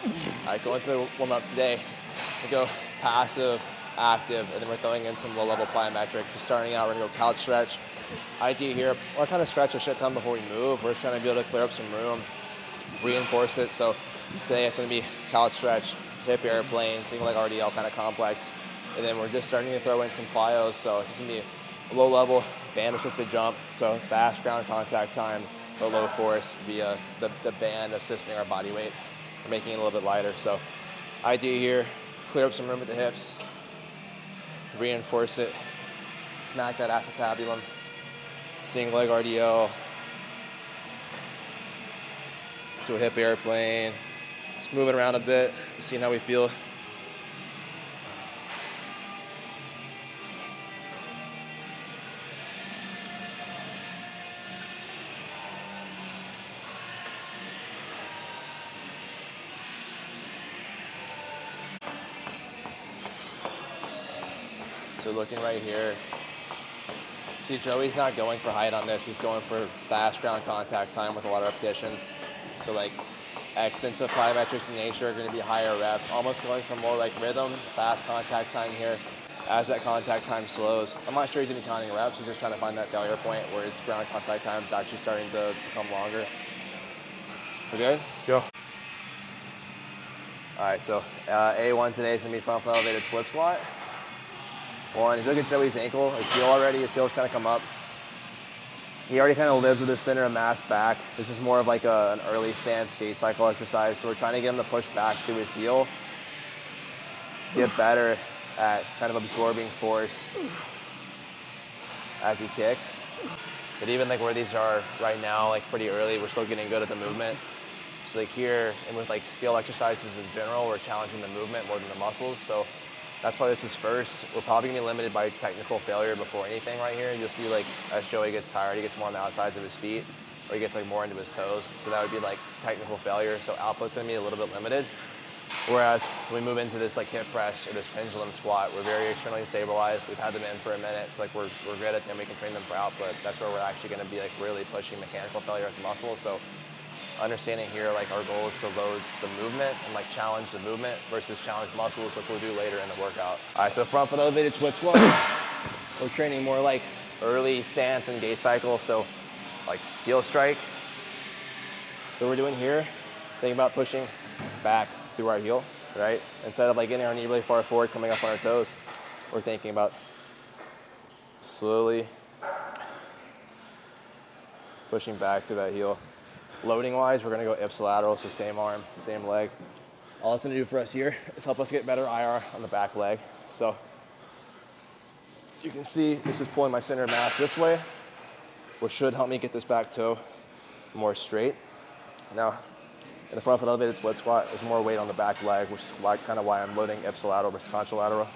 All right, going through the warm-up today, we go passive, active, and then we're throwing in some low-level plyometrics. So starting out, we're gonna go couch stretch. Idea here, we're not trying to stretch a shit ton before we move. We're just trying to be able to clear up some room, reinforce it. So today it's gonna be couch stretch, hip airplane, single leg RDL kind of complex. And then we're just starting to throw in some plyos. So it's just gonna be a low-level band-assisted jump. So fast ground contact time, but low force via the band assisting our body weight. We're making it a little bit lighter. So idea here, clear up some room at the hips, reinforce it, smack that acetabulum, single leg RDL, to a hip airplane, just move it around a bit, seeing how we feel. So looking right here, see Joey's not going for height on this, he's going for fast ground contact time with a lot of repetitions. So like extensive plyometrics in nature are gonna be higher reps, almost going for more like rhythm, fast contact time here. As that contact time slows, I'm not sure he's even counting reps, he's just trying to find that failure point where his ground contact time is actually starting to become longer. We good? Go. All right, so A1 today is gonna be front foot elevated split squat. One, if you look at Joey's ankle, his heel already, his heel's trying to come up. He already kind of lives with his center of mass back. This is more of like an early stance gait cycle exercise. So we're trying to get him to push back through his heel, get better at kind of absorbing force as he kicks. But even like where these are right now, like pretty early, we're still getting good at the movement. So like here, and with like skill exercises in general, we're challenging the movement more than the muscles. So that's probably this is first. We're probably gonna be limited by technical failure before anything right here. You'll see like as Joey gets tired, he gets more on the outsides of his feet, or he gets like more into his toes. So that would be like technical failure. So output's gonna be a little bit limited. Whereas when we move into this like hip press or this pendulum squat, we're very externally stabilized. We've had them in for a minute. So like we're good at them, we can train them for output. That's where we're actually gonna be like really pushing mechanical failure at the muscle. So understanding here, like our goal is to load the movement and like challenge the movement versus challenge muscles, which we'll do later in the workout. All right, so front foot elevated split squat. We're training more like early stance and gait cycle. So like heel strike. So we're doing here, think about pushing back through our heel, right? Instead of like getting our knee really far forward, coming up on our toes, we're thinking about slowly pushing back through that heel. Loading wise, we're gonna go ipsilateral, so same arm, same leg. All it's gonna do for us here is help us get better IR on the back leg. So you can see this is pulling my center of mass this way, which should help me get this back toe more straight. Now, in the front foot elevated split squat, there's more weight on the back leg, which is kind of why I'm loading ipsilateral versus contralateral.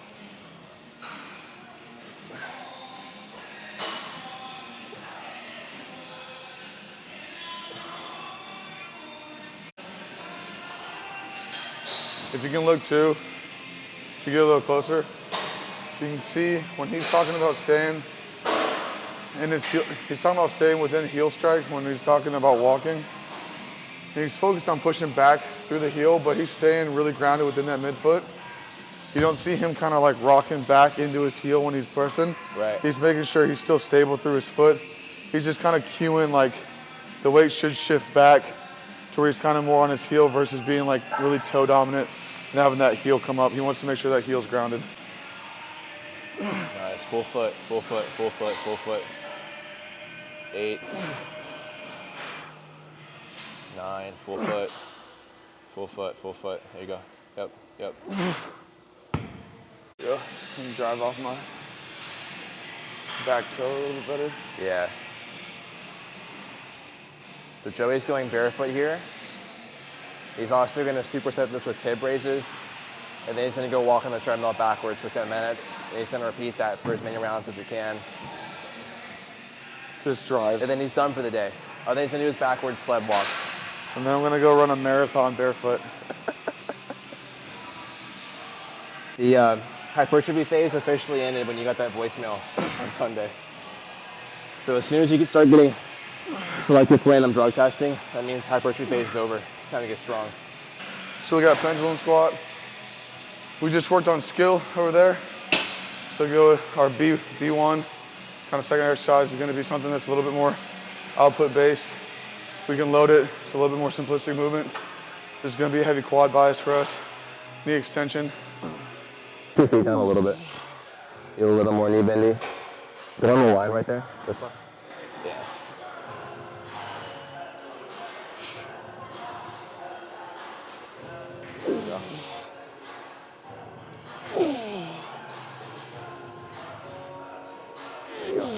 If you can look too, if you get a little closer, you can see when he's talking about staying in his heel, he's talking about staying within heel strike when he's talking about walking. And he's focused on pushing back through the heel, but he's staying really grounded within that midfoot. You don't see him kind of like rocking back into his heel when he's pressing. Right. He's making sure he's still stable through his foot. He's just kind of cueing like the weight should shift back to where he's kind of more on his heel versus being like really toe dominant and having that heel come up. He wants to make sure that heel's grounded. Nice, full foot, full foot, full foot, full foot. 8, 9, full foot, full foot, full foot. There you go. Yep, yep. Yeah, let me drive off my back toe a little bit better. Yeah. So Joey's going barefoot here. He's also gonna superset this with tib raises, and then he's gonna go walk on the treadmill backwards for 10 minutes. And he's gonna repeat that for as many rounds as he can. Just drive. And then he's done for the day. Oh, then he's gonna do his backwards sled walks. And then I'm gonna go run a marathon barefoot. The hypertrophy phase officially ended when you got that voicemail on Sunday. So as soon as you can start getting selective platinum drug testing, that means hypertrophy phase is over. It's time to get strong. So we got pendulum squat. We just worked on skill over there. So go with our B1, kind of second exercise is gonna be something that's a little bit more output based. We can load it, it's a little bit more simplistic movement. There's gonna be a heavy quad bias for us. Knee extension. Keep your feet down a little bit. Feel a little more knee bendy. Get on the line right there, this one. Yeah. There you go. There you go.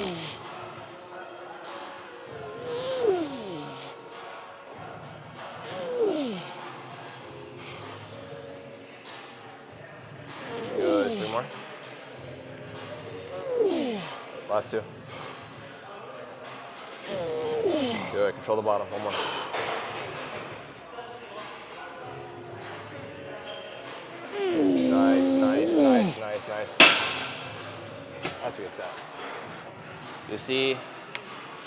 Good, 3 more. Last 2. Good, control the bottom, 1 more. Nice. That's a good set. You see,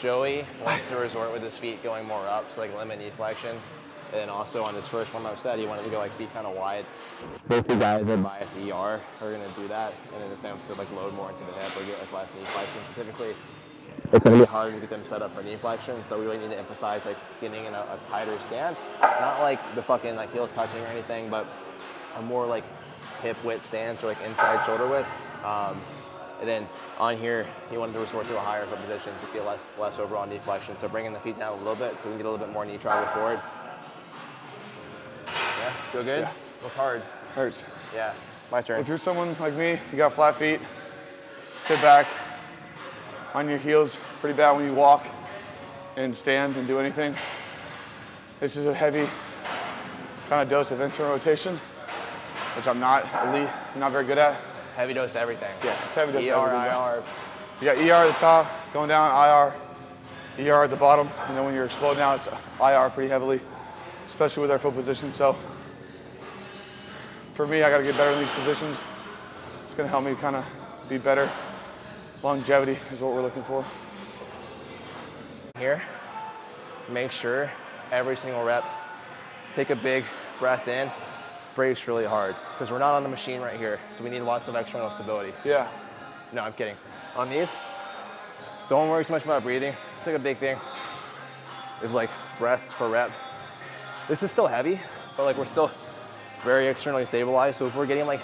Joey wants to resort with his feet going more up, so like limit knee flexion. And then also on his first warm-up set, he wanted to go like feet kind of wide. Both the guys that bias ER are gonna do that in an attempt to like load more into the hip or get like less knee flexion. Typically, it's gonna be hard to get them set up for knee flexion, so we really need to emphasize like getting in a tighter stance. Not like the fucking like heels touching or anything, but a more like hip width stance or like inside shoulder width. And then on here, he wanted to resort to a higher foot position to get less overall knee flexion. So bringing the feet down a little bit so we can get a little bit more knee travel forward. Yeah, feel good? Yeah. Look hard. Hurts. Yeah, my turn. If you're someone like me, you got flat feet, sit back on your heels pretty bad when you walk and stand and do anything. This is a heavy kind of dose of internal rotation, which I'm not very good at. Heavy dose to everything. Yeah, it's heavy dose to ER, everything. IR. You got ER at the top, going down, ER at the bottom, and then when you're exploding out, it's IR pretty heavily, especially with our foot position. So for me, I got to get better in these positions. It's going to help me kind of be better. Longevity is what we're looking for. Here, make sure every single rep, take a big breath in, brace really hard, because we're not on the machine right here, so we need lots of external stability. Yeah. No, I'm kidding. On these, don't worry so much about breathing. It's like a big thing. It's like breath per rep. This is still heavy, but like we're still very externally stabilized, so if we're getting like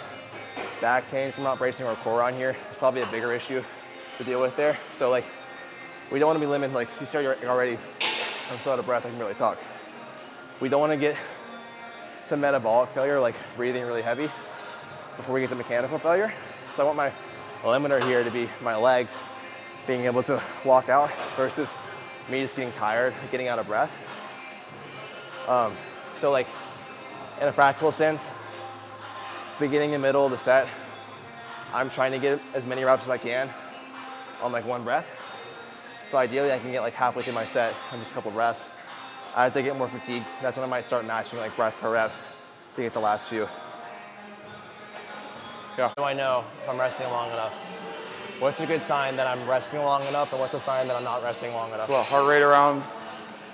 back pain from not bracing our core on here, it's probably a bigger issue to deal with there. So like, we don't want to be limited, like you see already, I'm so out of breath I can barely talk. We don't want to get to metabolic failure, like breathing really heavy, before we get to mechanical failure. So I want my limiter here to be my legs being able to walk out versus me just getting tired, getting out of breath. So like in a practical sense, beginning and middle of the set, I'm trying to get as many reps as I can on like 1 breath. So ideally I can get like halfway through my set on just a couple breaths. As I get more fatigued, that's when I might start matching like breath per rep to get the last few. Yeah. How do I know if I'm resting long enough? What's a good sign that I'm resting long enough, and what's a sign that I'm not resting long enough? Well, heart rate around.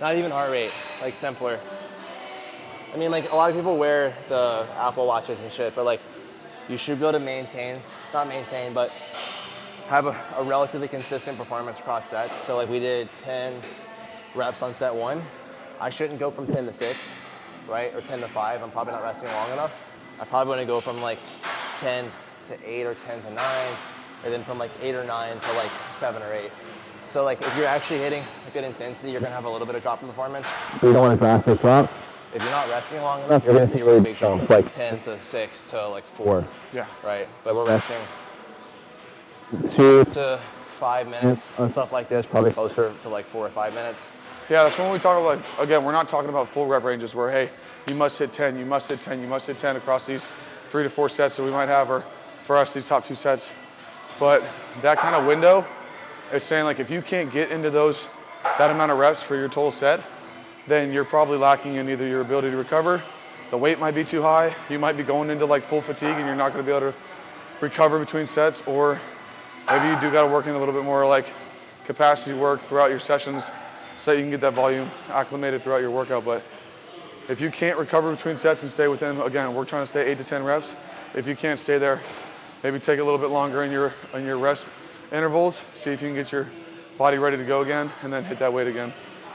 Not even heart rate, like simpler. I mean, like a lot of people wear the Apple Watches and shit, but like you should be able to but have a relatively consistent performance across sets. So like we did 10 reps on set 1. I shouldn't go from 10 to 6, right? Or 10 to 5, I'm probably not resting long enough. I probably want to go from like 10 to 8 or 10 to 9, or then from like 8 or 9 to like 7 or 8. So like if you're actually hitting a good intensity, you're gonna have a little bit of drop in performance. You don't want to drastic drop. If you're not resting long enough, you're gonna see really big jumps, like 10 to 6 to like 4. Yeah. Right, but we're resting 2 to 5 minutes on stuff like this, probably closer to like 4 or 5 minutes. Yeah, that's when we talk about, like, again, we're not talking about full rep ranges where, hey, you must hit 10, you must hit 10, you must hit 10 across these 3 to 4 sets that we might have, or for us, these top 2 sets. But that kind of window is saying, like, if you can't get into that amount of reps for your total set, then you're probably lacking in either your ability to recover, the weight might be too high, you might be going into like full fatigue and you're not gonna be able to recover between sets, or maybe you do gotta work in a little bit more like capacity work throughout your sessions so that you can get that volume acclimated throughout your workout. But If you can't recover between sets and stay within, again, we're trying to stay 8 to 10 reps. If you can't stay there, maybe take a little bit longer in your rest intervals. See if you can get your body ready to go again, and then hit that weight again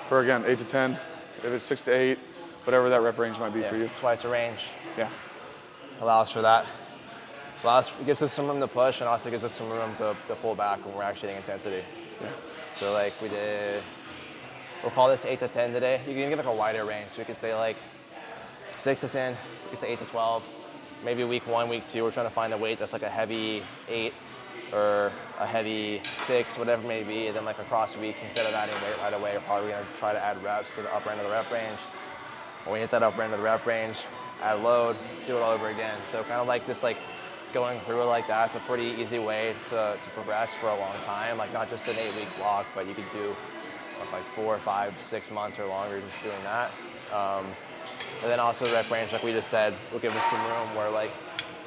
for, again, 8 to 10. If it's 6 to 8, whatever that rep range might be for you. That's why it's a range. Yeah. Allows for that. It gives us some room to push, and also gives us some room to pull back when we're actually hitting intensity. Yeah. So like we'll call this 8 to 10 today. You can give like a wider range. So we could say like 6 to 10, we could say 8 to 12. Maybe week 1, week 2, we're trying to find a weight that's like a heavy 8 or a heavy 6, whatever it may be. And then like across weeks, instead of adding weight right away, we're probably gonna try to add reps to the upper end of the rep range. When we hit that upper end of the rep range, add load, do it all over again. So kind of like just like going through it like that, it's a pretty easy way to progress for a long time. Like not just an 8-week block, but you could do like 4, 5, 6 months or longer just doing that. And then also the rep range, like we just said, will give us some room where like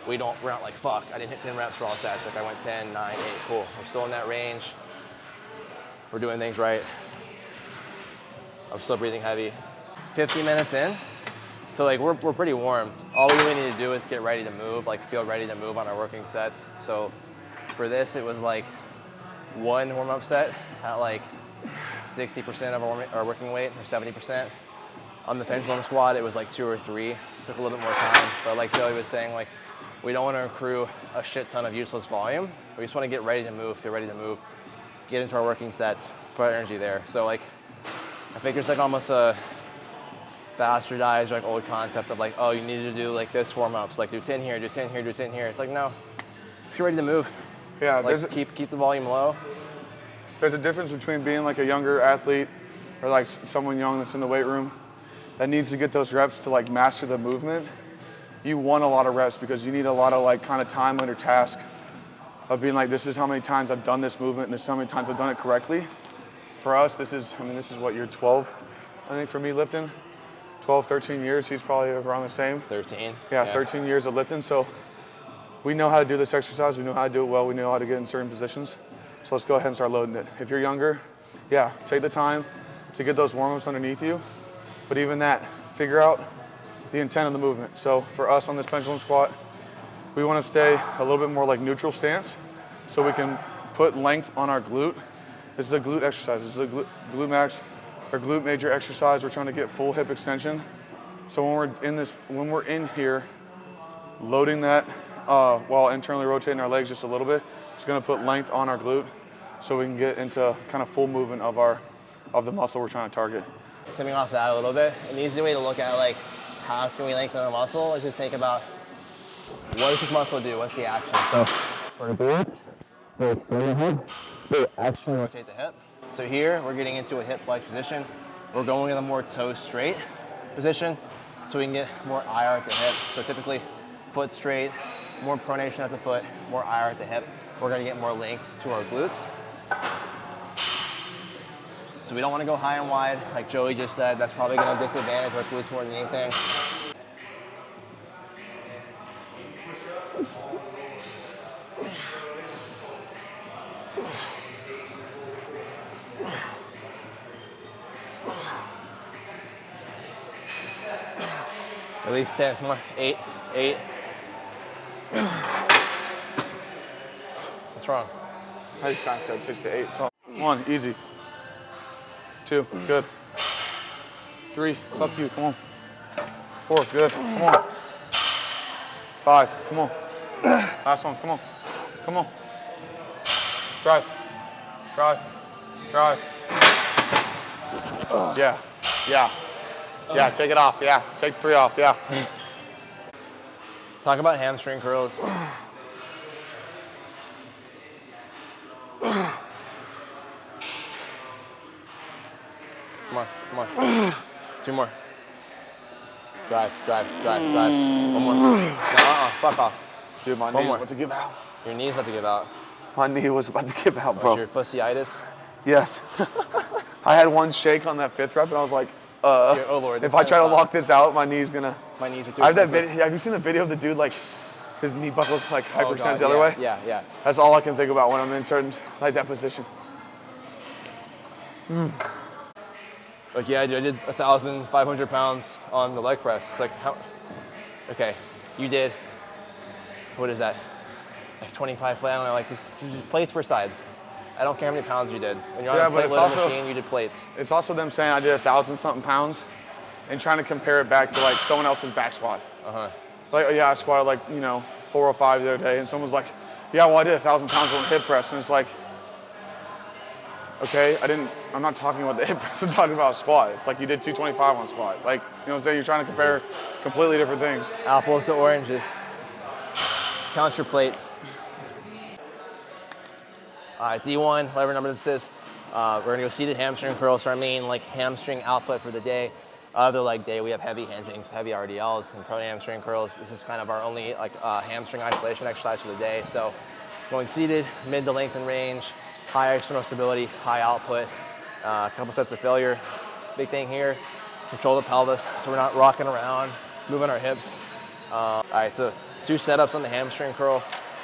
we're not like, fuck, I didn't hit 10 reps for all sets. Like I went 10, 9, 8, cool. We're still in that range. We're doing things right. I'm still breathing heavy. 50 minutes in, so like we're pretty warm. All we really need to do is get ready to move, like feel ready to move on our working sets. So for this, it was like 1 warm-up set at like 60% of our working weight, or 70%. On the pendulum squat, it was like 2 or 3. Took a little bit more time, but like Joey was saying, like we don't want to accrue a shit ton of useless volume. We just want to get ready to move, feel ready to move, get into our working sets, put energy there. So like, I think there's like almost a bastardized like old concept of like, oh, you need to do like this warm-ups, like do 10 here, do 10 here, do 10 here. It's like, no, let's get ready to move. Yeah, like keep the volume low. There's a difference between being like a younger athlete or like someone young that's in the weight room that needs to get those reps to like master the movement. You want a lot of reps because you need a lot of like kind of time under task of being like, this is how many times I've done this movement and this is how many times I've done it correctly. For us, this is what, year 12, I think for me lifting. 12, 13 years, he's probably around the same. 13. Yeah, 13 years of lifting. So we know how to do this exercise. We know how to do it well. We know how to get in certain positions. So let's go ahead and start loading it. If you're younger, yeah, take the time to get those warm-ups underneath you. But even that, figure out the intent of the movement. So for us on this pendulum squat, we want to stay a little bit more like neutral stance so we can put length on our glute. This is a glute exercise. This is a glute max or glute major exercise. We're trying to get full hip extension. So when we're in here, loading that while internally rotating our legs just a little bit, it's going to put length on our glute so we can get into kind of full movement of the muscle we're trying to target. Stemming off that a little bit, an easy way to look at like how can we lengthen a muscle is just think about what does this muscle do? What's the action? So for the glutes, we extend the hip, we actually rotate the hip. So here we're getting into a hip flex position. We're going in a more toe straight position so we can get more IR at the hip. So typically foot straight, more pronation at the foot, more IR at the hip. We're gonna get more length to our glutes. So we don't wanna go high and wide. Like Joey just said, that's probably gonna disadvantage our glutes more than anything. At least 10, come on, 8. What's wrong? I just kind of said 6 to 8. So 1, easy. 2, good. 3, fuck you, come on. 4, good, come on. 5, come on. Last one, come on. Come on. Drive. Yeah, take it off, yeah. Take 3 off, yeah. Talk about hamstring curls. Come on. 2 more. Drive. 1 more. No, fuck off. Dude, my knee's about to give out. Your knee's about to give out. My knee was about to give out, bro. Your pussyitis? Yes. I had one shake on that 5th rep and I was like, oh Lord, if I try to lock this out, my knee's gonna. My knees are too I have that expensive. video. Have you seen the video of the dude like his knee buckles like hyperextends the other way? Yeah. That's all I can think about when I'm in certain like that position. Like, yeah, I did 1,500 pounds on the leg press. It's like, how? Okay, you did, what is that? Like 25, I don't know, like just plates per side. I don't care how many pounds you did. When you're on a plate loading machine, you did plates. It's also them saying I did 1,000 something pounds and trying to compare it back to like someone else's back squat. Like, oh yeah, I squatted like, you know, 405 the other day, and someone's like, yeah, well, I did 1,000 pounds on hip press, and it's like, okay, I'm not talking about the hip press, I'm talking about a squat. It's like you did 225 on squat. Like, you know what I'm saying? You're trying to compare completely different things. Apples to oranges. Count your plates. All right, D1, whatever number this is. We're gonna go seated hamstring curls for our main like hamstring output for the day. Other leg day, we have heavy handlings, heavy RDLs, and prone hamstring curls. This is kind of our only like hamstring isolation exercise for the day. So going seated, mid to lengthen range, high external stability, high output, a couple sets of failure. Big thing here, control the pelvis so we're not rocking around, moving our hips. All right, so 2 setups on the hamstring curl.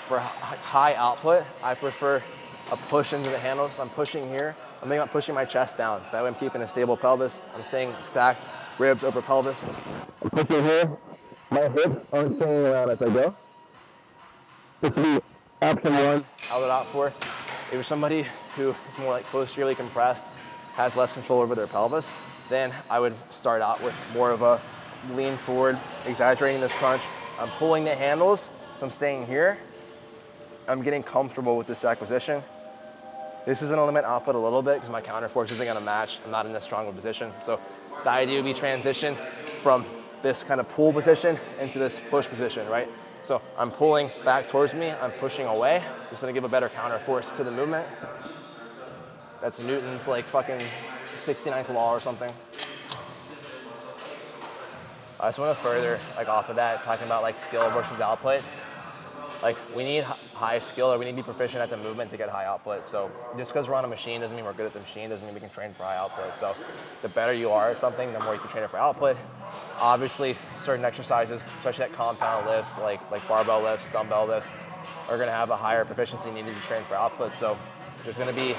For high output, I prefer a push into the handles. So I'm pushing here. I'm thinking about pushing my chest down. So that way I'm keeping a stable pelvis. I'm staying stacked, ribs over pelvis. I'm pushing here. My hips aren't swinging around as I go. This would be option 1. I would opt for. If you're somebody who is more like posteriorly compressed, has less control over their pelvis, then I would start out with more of a lean forward, exaggerating this crunch. I'm pulling the handles, so I'm staying here. I'm getting comfortable with this acquisition. This is gonna limit output a little bit because my counter force isn't gonna match. I'm not in as strong of a position. So the idea would be transition from this kind of pull position into this push position, right? So I'm pulling back towards me, I'm pushing away. This is gonna give a better counter force to the movement. That's Newton's like fucking 69th law or something. I just want to further like off of that, talking about like skill versus output. Like we need high skill, or we need to be proficient at the movement to get high output. So just because we're on a machine doesn't mean we're good at the machine, doesn't mean we can train for high output. So the better you are at something, the more you can train it for output. Obviously, certain exercises, especially at compound lifts, like barbell lifts, dumbbell lifts, are gonna have a higher proficiency needed to train for output. So there's gonna be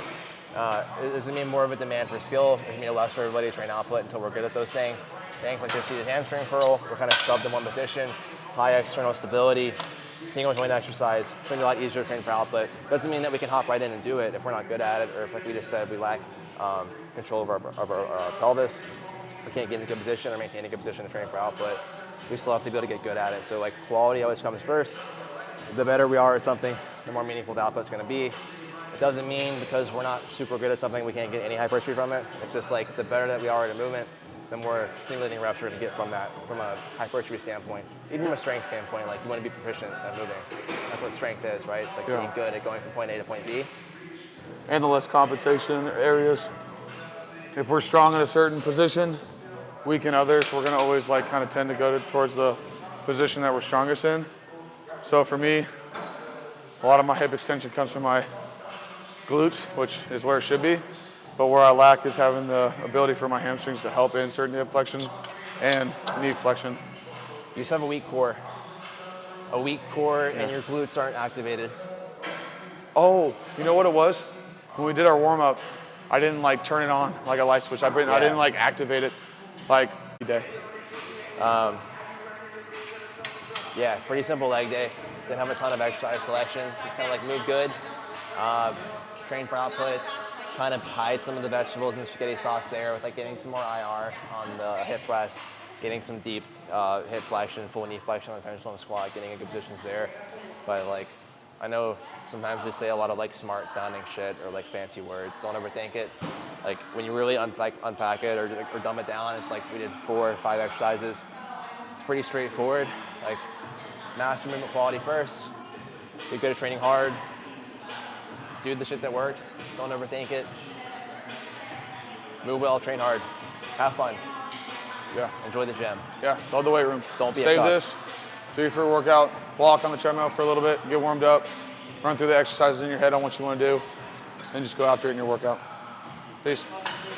more of a demand for skill. There's gonna be less for everybody to train output until we're good at those things. Things like this seated hamstring curl, we're kind of stubbed in one position, high external stability, single joint exercise. It's gonna be a lot easier to train for output. Doesn't mean that we can hop right in and do it if we're not good at it, or if, like we just said, we lack control of our pelvis. We can't get in a good position or maintain a good position to train for output. We still have to be able to get good at it. So like quality always comes first. The better we are at something, the more meaningful the output's gonna be. It doesn't mean because we're not super good at something we can't get any hypertrophy from it. It's just like the better that we are at a movement, the more stimulating reps we're gonna get from that, from a hypertrophy standpoint. Even from a strength standpoint, like you wanna be proficient at moving. That's what strength is, right? It's like being good at going from point A to point B. And the less compensation areas. If we're strong in a certain position, weak in others, we're gonna always like kind of tend to go towards the position that we're strongest in. So for me, a lot of my hip extension comes from my glutes, which is where it should be. But where I lack is having the ability for my hamstrings to help in certain hip flexion and knee flexion. You just have a weak core. A weak core and your glutes aren't activated. Oh, you know what it was? When we did our warm up, I didn't like turn it on like a light switch. I didn't like activate it like day. Yeah, pretty simple leg day. Didn't have a ton of exercise selection. Just kind of like move good, train for output, kind of hide some of the vegetables and spaghetti sauce there with like getting some more IR on the hip press, getting some deep hip flexion, full knee flexion on the pendulum squat, getting in good positions there. But like, I know sometimes we say a lot of like smart sounding shit or like fancy words. Don't overthink it. Like when you really unpack it or dumb it down, it's like we did 4 or 5 exercises. It's pretty straightforward. Like master movement quality first, get good at training hard, do the shit that works, don't overthink it, move well, train hard, have fun. Yeah. Enjoy the gym. Yeah, load the weight room. Don't be a Save cuck. this, do your free workout, walk on the treadmill for a little bit, get warmed up, run through the exercises in your head on what you want to do, and just go after it in your workout. Peace.